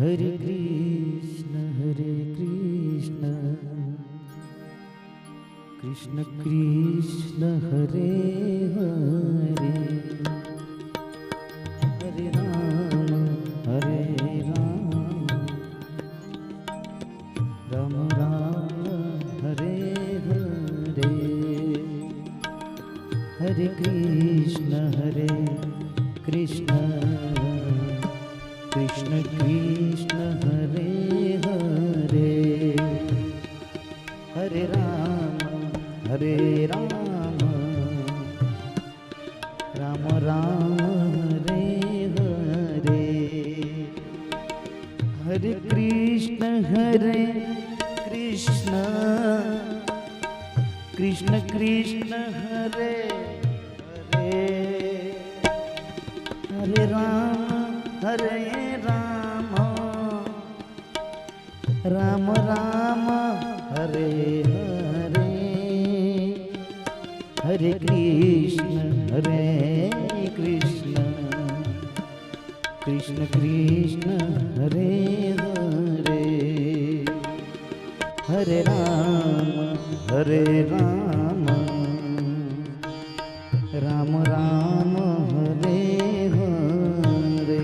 हरे कृष्ण कृष्ण कृष्ण हरे हरे, हरे राम राम राम हरे हरे, हरे कृष्ण कृष्ण कृष्ण हरे हरे, हरे राम राम राम हरे हरे, हरे कृष्ण कृष्ण कृष्ण हरे हरे, हरे राम राम राम हरे हरे, हरे कृष्ण कृष्ण कृष्ण हरे हरे, हरे राम राम राम हरे हरे।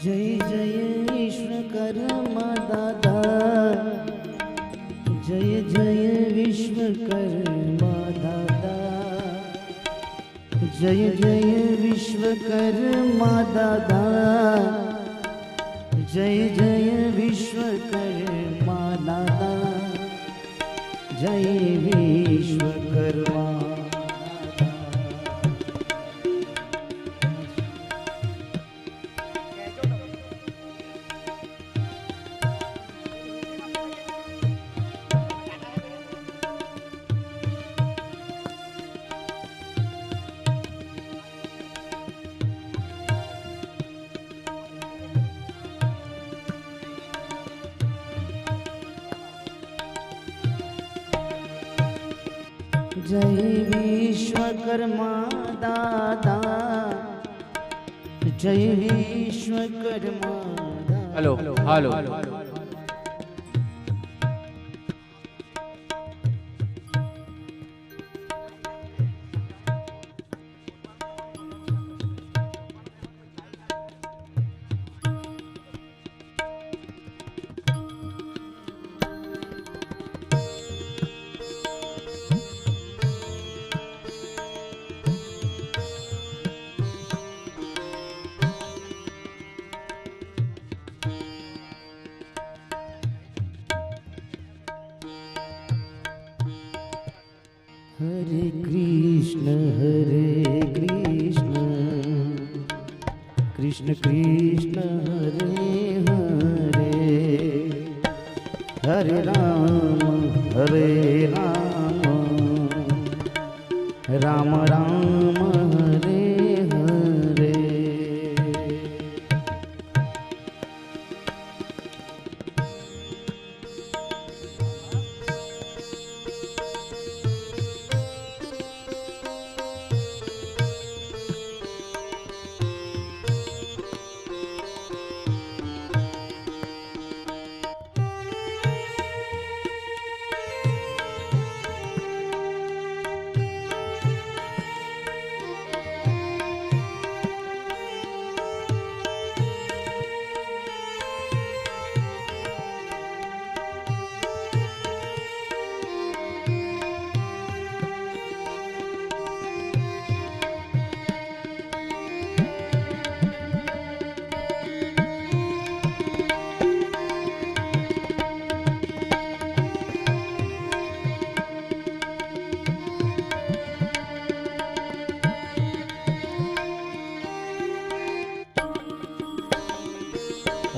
जय जय विश्वकर्मा दादा, जय जय विश्वकर्मा दादा, जय जय विश्वकर्मा दादा, जय जय विश्वकर्मा दादा, जय विश्वकर्मा। जय विश्वकर्मा दादा, जय विश्वकर्मा दादा। हेलो हेलो हरे कृष्ण कृष्ण कृष्ण हरे हरे, हरे राम राम राम हरे हरे।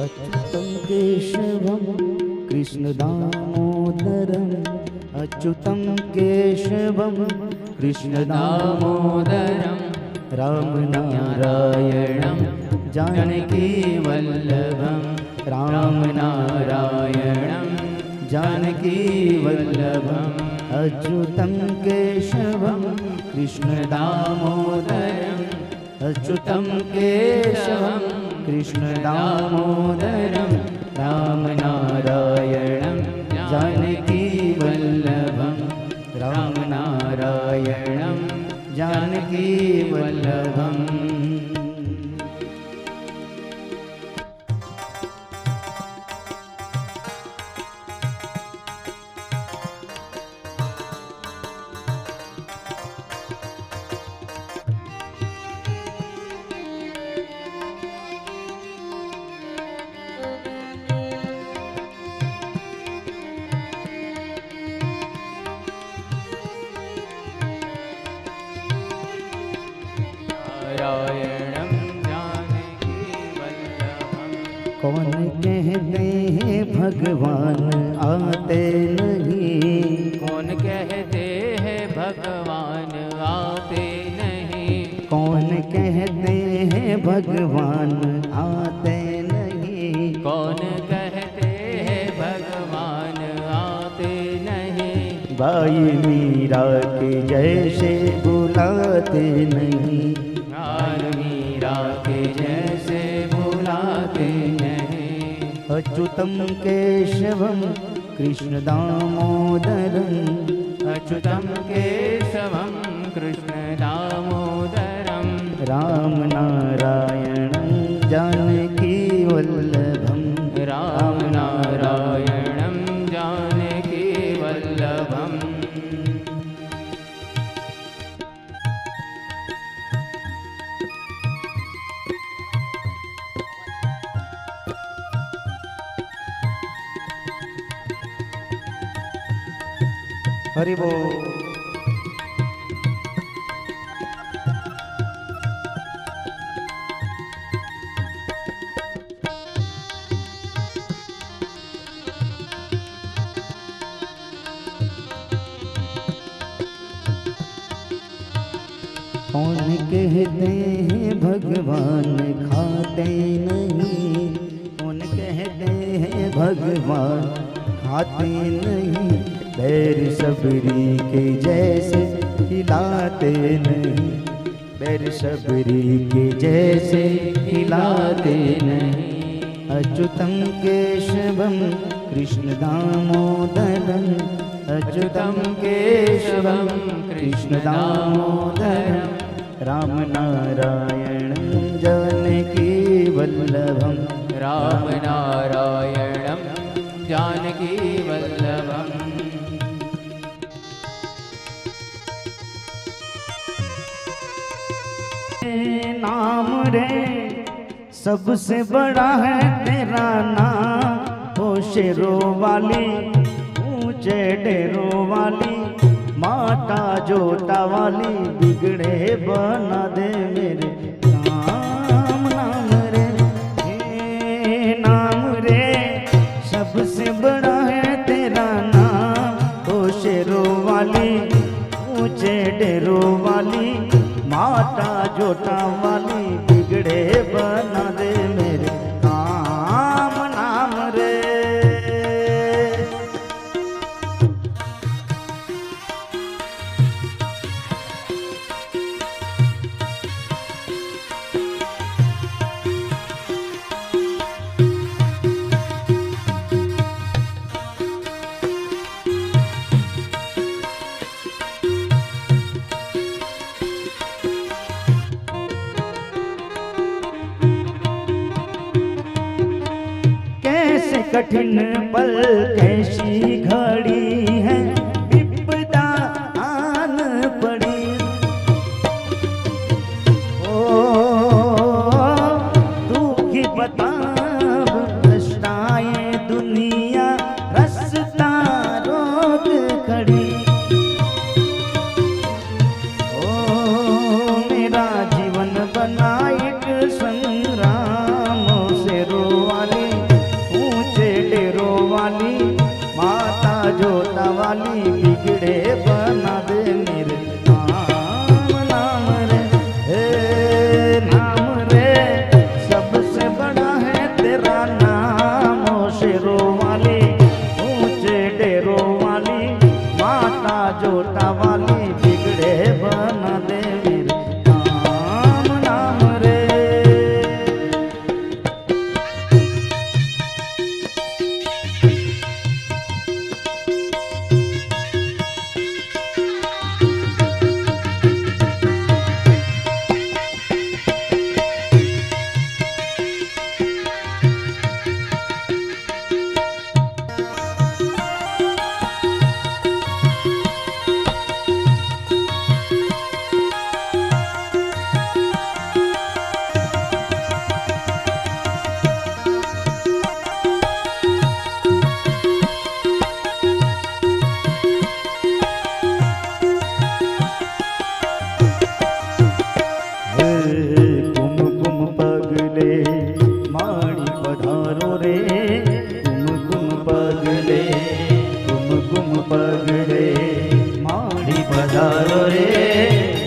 अच्युतं केशवं कृष्णदामोदरम् अच्युतं केशवं कृष्णदामोदरं रामनारायणं जानकीवल्लभं रामनारायणं जानकीवल्लभम् अच्युतं केशवं कृष्णदामोदरम् अच्युतं केशवं कृष्णदामोदरं रामनारायणं जानकीवल्लभं रामनारायणं जानकीवल्लभम् कौन कहते हैं भगवान आते नहीं कौन कहते हैं भगवान आते नहीं कौन कहते हैं भगवान आते नहीं कौन कहते हैं भगवान आते नहीं भाई मीरा के जैसे बुलाते नहीं यार मीरा के जैसे बुलाते नहीं अच्युतं केशवं कृष्णदामोदरम् अच्युतं केशवं कृष्णदामोदरं रामनारायणं जानकीवल्लभं रामनारायणं जानकीवल्लभम् हरि बोल। कौन कहते हैं भगवान खाते नहीं कौन कहते हैं भगवान खाते नहीं बैर सबरी के जैसे खिलाते नहीं बैर सबरी के जैसे खिलाते नहीं अच्युतं केशवं कृष्णदामोदरम् अच्युतं केशवं कृष्णदामोदरं रामनारायणं जानकीवल्लभं रामनारायणं जानकीवल्लभम् नाम रे सबसे बड़ा है तेरा नाम हो शेरों वाली ऊंचे डेरों वाली माता जोता वाली बिगड़े बना दे मेरे नाम नाम रे नाम रे सबसे बड़ा है तेरा नाम हो शेरों वाली ऊंचे डेरों वाली माता जोटा वाली बिगड़े बना दे मेरे काम नाम रे कठिन पल कैसी घड़ी है विपदा आन पड़ी ओ दुखी बताब पछताए दुनिया रास्ता रोक खड़ी ओ मेरा जीवन बना एक संग्राम से रोवाले माड़ी पधारो रे कुमकुम पगले कुमकुम पगले माड़ी पधारो रे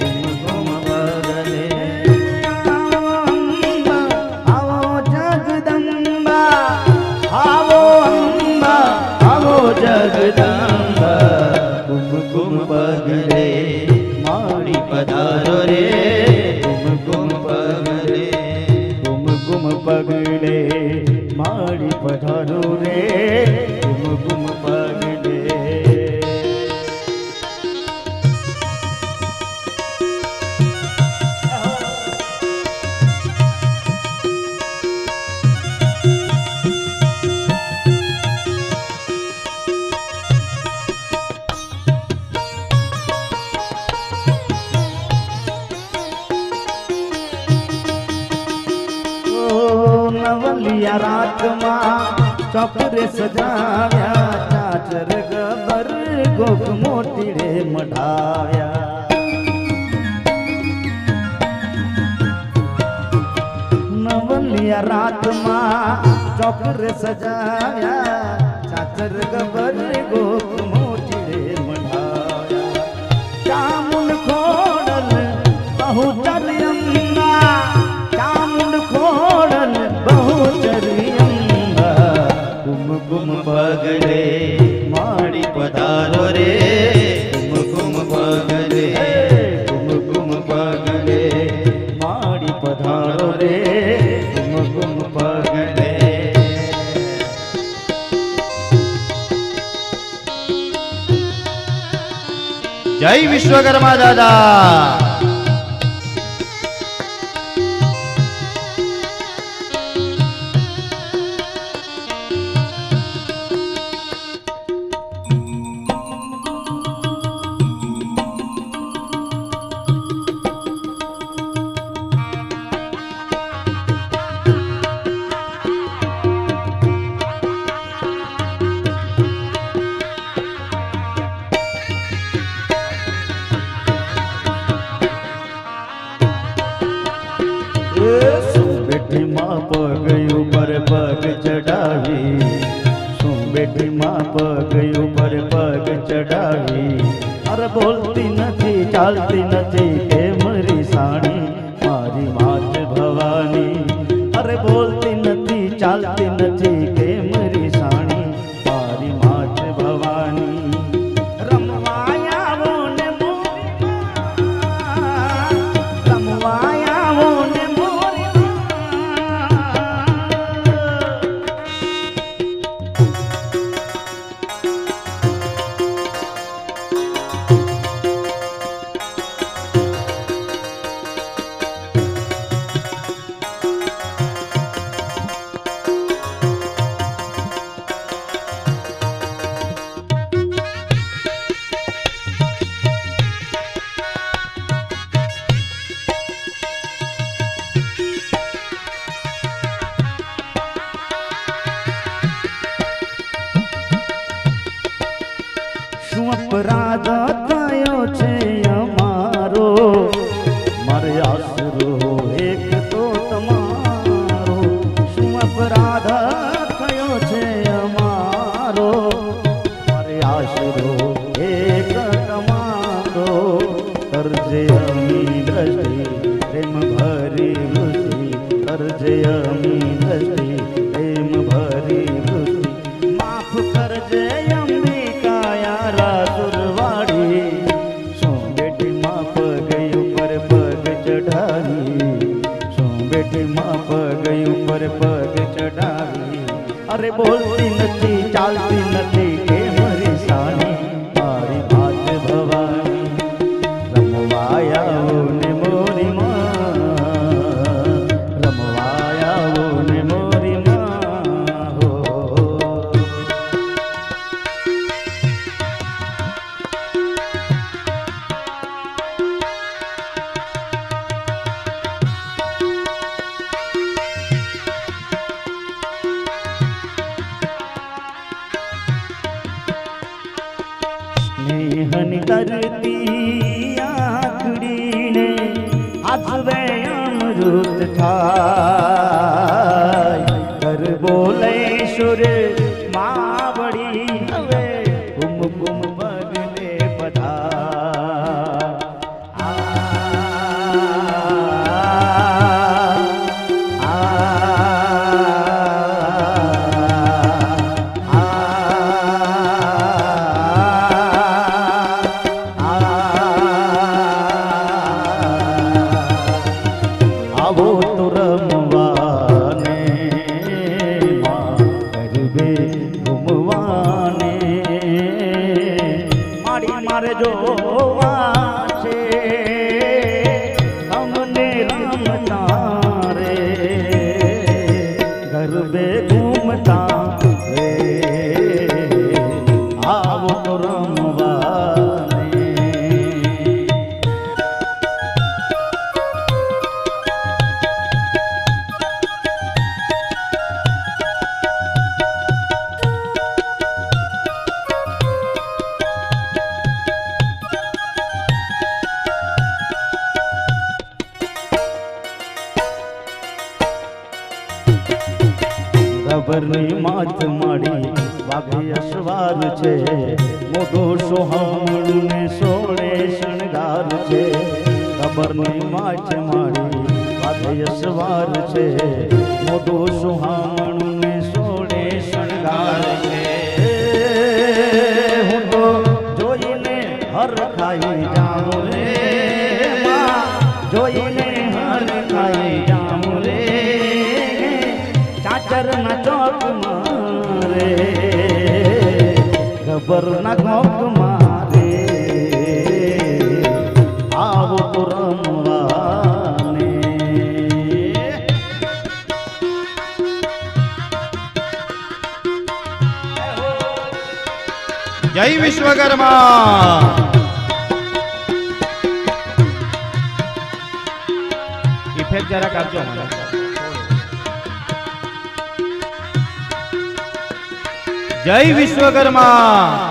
कुमकुम पगले आओ जगदम्बा आओ अम्बा आओ जगदम्बा कुमकुम पगले माड़ी पधारो रे कुमकुम पगले कुमकुम पगले माड़ी पधारो रे कुमकुम पगले नवलिया रात मां चौकरे सजाव्या चाचर गबर गोक मोतीड़े मढ़ाव्या नवलिया रात मां चौकरे सजाव्या चाचर गबर गोक मोतीड़े मढ़ाव्या चामुंड खोड़ल बहुचर अम्बा चामुंड खोड़ल बहुचर अम्बा कुमकुम पगले माड़ी पधारो रे कुमकुम पगले कुमकुम पगले माड़ी पधारो रे कुमकुम पगले जय विश्वकर्मा दादा। बेटी माँ पग ऊपर पग चढ़ावी सो बेटी माँ पग ऊपर पग चढ़ावी अरे बोलती नथी चालती नथी के मरी साणी मारी मात भवानी अरे बोलती नथी चालती नथी के मरी साणी मारी मात भवानी रमवाया वो ने मोरी माँ रमवाया वो ने मोरी શું અપરાધ થયો છે અમારો મારે આશરો એક તો તમારો શું અપરાધ થયો છે અમારો મારે આશરો એક તમારો કરજે અમી દ્રષ્ટિ પ્રેમ ભરી વૃષ્ટિ કરજે અમી દ્રષ્ટિ પ્રેમ ભરી વૃષ્ટિ માફ કરજે अरे बोलती नथी चालती नथी के मरी साणी मारी मात भवानी रमवाया वो ने मोरी माँ रमवाया वो ने मोरी माँ हो स्नेहन करती आखड़ी ने आजवे अमृत थाय ગરબે ઘૂમતા રે આવો તો રમવાને ગબરની માથ માડી વાઘે અસવાર છે મોઢો સોહામણું ને સોળે શણગાર છે ગબરની માથ માડી વાઘે અસવાર છે મોઢો સોહામણું ને સોળે શણગાર છે હું તો જોઈને હર ખાઈ જાઉં રે માં જોઈને હર ખાઈ જાઉં રે ચાચરના ચોક મારે ગબરના ઘોક મારે આવો તો રમવાને જય વિશ્વકર્મા ઇફેક્ટ જરા કાપજો મને જય વિશ્વકર્મા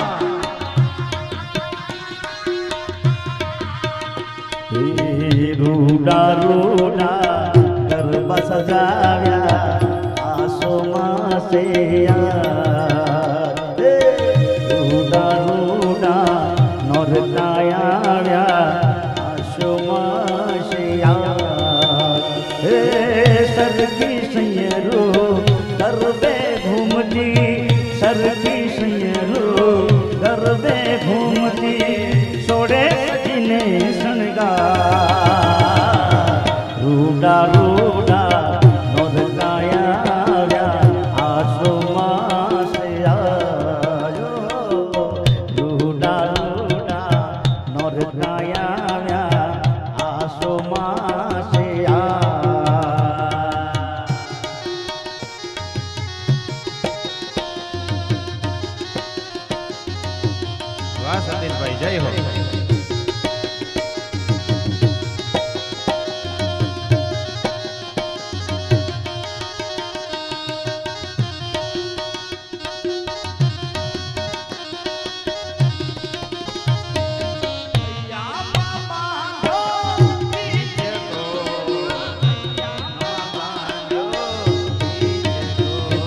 રૂડા રૂડા ગરબા સજાવ્યા આસો માસે રૂડા રૂડા નોરતાયા આવ્યા આસો માસે હે સરગી સૈયરો ગરબે ઘૂમતી સરગી સૈયરો ગરબે ઘૂમતી સોડે સજીને શણગાર રૂડા રૂડા નોરતાયા આવ્યા આસો માસે આવ્યો રૂડા રૂડા નોરતાયા આવ્યા આસો માસે વાહ સતીશભાઈ જય હો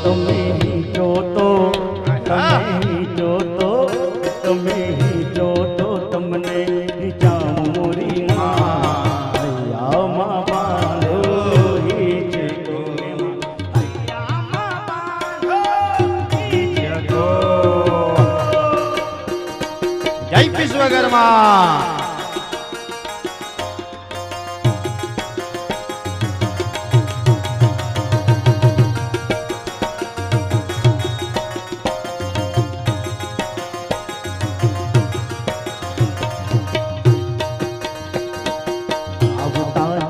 તમે જોતો તમે જોતો તમને જામ મોરી માં બાંધો છે જય વિશ્વકર્મા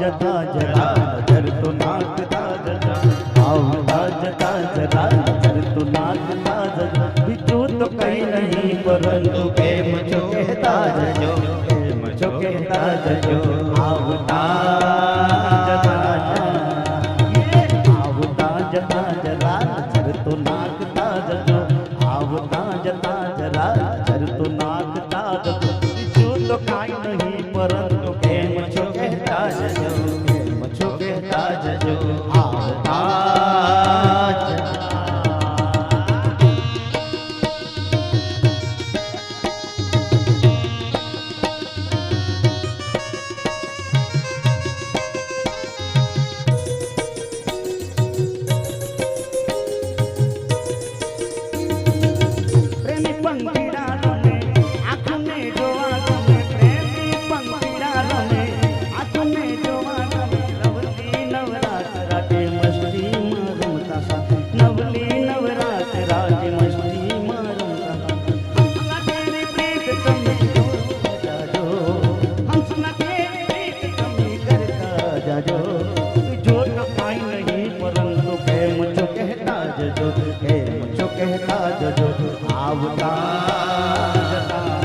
જતા જરા નજર તો નાખતા જતા આવતા જતા જરા નજર તો નાખતા જતા બીજું તો કઈ નહીં પરંતુ કેમ છો કહેતા જજો કેમ છો કહેતા જજો આવતા જતા આવતા જતા જરા નજર તો નાખતા જજો આવતા જતા જરા નજર તો નાખતા જજો બીજું તો કઈ નહીં પરંતુ કેમ છો કહેતા જજો જજો આવતા જતા કેમ છો કહેતા જજો આવતા જતા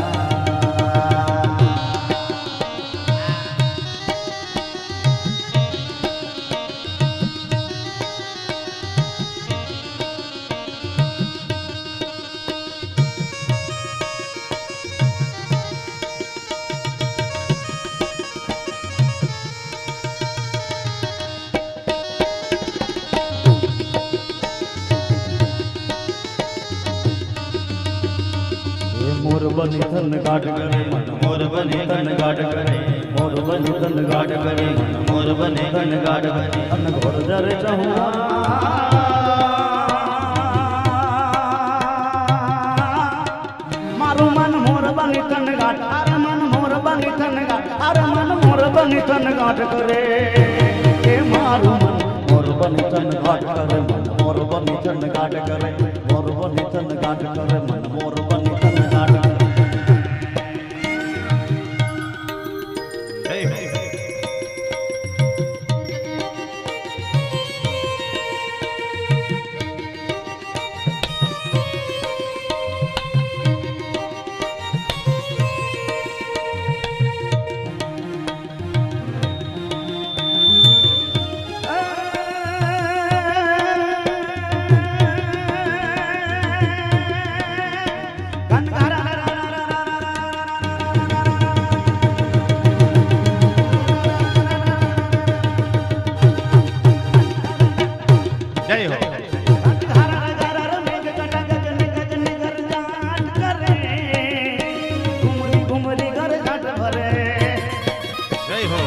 મોર બની ધન ગાઢ કરે મન મોર બની ધન ગાઢ કરે મોર બની ધન ગાઢ કરે મન મોર બની ધન ગાઢ કરે અન ઘોર જરે ચહુઆ મારું મન મોર બની ધન ગાઢ અર મન મોર બની ધન ગાઢ અર મન મોર બની ધન ગાઢ કરે એ મારું મન મોર બની ધન ગાઢ કરે મન મોર બની ધન ગાઢ કરે મોર બની ધન ગાઢ કરે મન મોર બની ધન ગાઢ કરે જય હો જય હો જય હો